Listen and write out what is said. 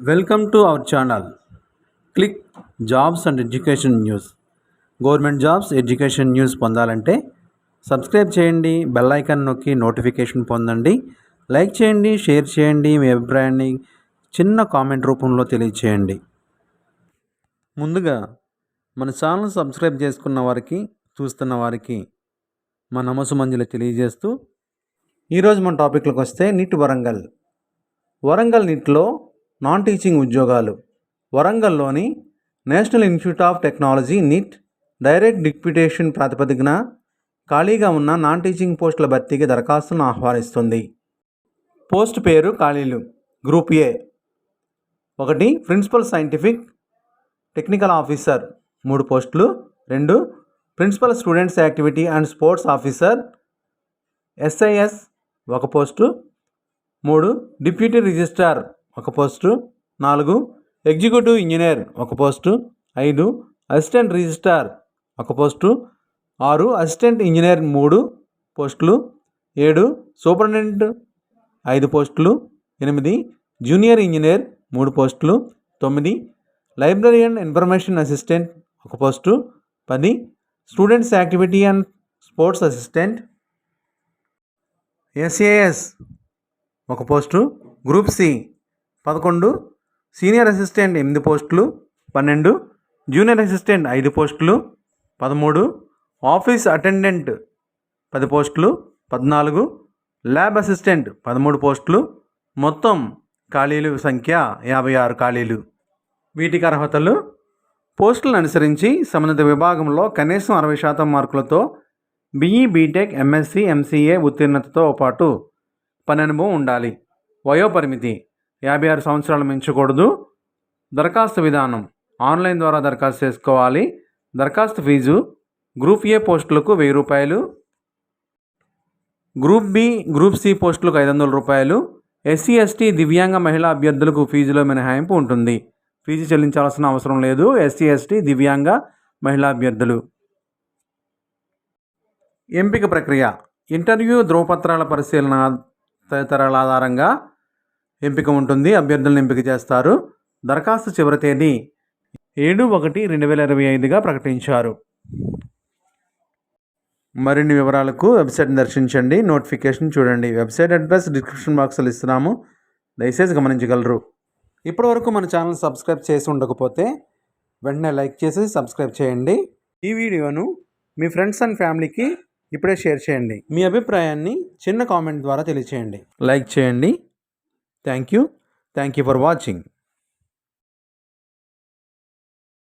Welcome to our channel. Click jobs and education news. Government jobs, education news పొందాలంటే subscribe చేయండి, bell icon నొక్కి notification పొందండి. Like చేయండి, share చేయండి, మీ అభిప్రాయాన్ని చిన్న కామెంట్ రూపంలో తెలియచేయండి. ముందుగా మన ఛానల్ సబ్స్క్రైబ్ చేసుకున్న వారికి, చూస్తున్న వారికి మా నమస్సుమంజలి తెలియజేస్తూ ఈరోజు మన టాపిక్లోకి వస్తే నీట్ వరంగల్ నీట్లో నాన్ టీచింగ్ ఉద్యోగాలు. వరంగల్లోని national institute of technology NIT direct deputation ప్రాతిపదికన ఖాళీగా ఉన్న నాన్ టీచింగ్ పోస్టుల భర్తీకి దరఖాస్తును ఆహ్వానిస్తుంది. పోస్ట్ పేరు, ఖాళీలు. Group A 1 principal scientific technical officer 3 పోస్టులు. 2 principal students activity and sports officer SIS 1 post. 3 deputy registrar 1 post. 4 executive engineer 1 post. 5 assistant registrar 1 post. 6 assistant engineer 3 పోస్టులు. 7 సూపరింటెండెంట్ 5 పోస్టులు. 8 జూనియర్ ఇంజనీర్ 3 పోస్టులు. 9 librarian information assistant 1 post. 10 students activity and sports assistant SAS 1 post. Group C 11 senior assistant 8 పోస్టులు. 12 junior assistant 5 పోస్టులు. 13 office attendant 10 పోస్టులు. 14 lab assistant 13 పోస్టులు. మొత్తం ఖాళీలు సంఖ్య 56 ఖాళీలు. వీటికి అర్హతలు: పోస్టులను అనుసరించి సంబంధిత విభాగంలో కనీసం 60% మార్కులతో BE, BTech, MSc, MCA ఉత్తీర్ణతతో పాటు పని అనుభవం ఉండాలి. వయోపరిమితి 56 సంవత్సరాలు మించకూడదు. దరఖాస్తు విధానం: ఆన్లైన్ ద్వారా దరఖాస్తు చేసుకోవాలి. దరఖాస్తు ఫీజు: గ్రూప్ ఏ పోస్టులకు 1000 రూపాయలు, గ్రూప్ బి, గ్రూప్ సి పోస్టులకు 500 రూపాయలు. SC, ST దివ్యాంగ మహిళా అభ్యర్థులకు ఫీజులో మినహాయింపు ఉంటుంది. ఫీజు చెల్లించాల్సిన అవసరం లేదు. SC, ST దివ్యాంగ మహిళా అభ్యర్థులు. ఎంపిక ప్రక్రియ: ఇంటర్వ్యూ, ధ్రువపత్రాల పరిశీలన తదితరాల ఆధారంగా ఎంపిక ఉంటుంది. అభ్యర్థులను ఎంపిక చేస్తారు. దరఖాస్తు చివరి తేదీ 7/1/2025గా ప్రకటించారు. మరిన్ని వివరాలకు వెబ్సైట్ని దర్శించండి, నోటిఫికేషన్ చూడండి. వెబ్సైట్ అడ్రస్ డిస్క్రిప్షన్ బాక్స్లో ఇస్తున్నాము, దయచేసి గమనించగలరు. ఇప్పటివరకు మన ఛానల్ సబ్స్క్రైబ్ చేసి ఉండకపోతే వెంటనే లైక్ చేసి సబ్స్క్రైబ్ చేయండి. ఈ వీడియోను మీ ఫ్రెండ్స్ అండ్ ఫ్యామిలీకి ఇప్పుడే షేర్ చేయండి. మీ అభిప్రాయాన్ని చిన్న కామెంట్ ద్వారా తెలియచేయండి. లైక్ చేయండి. Thank you for watching.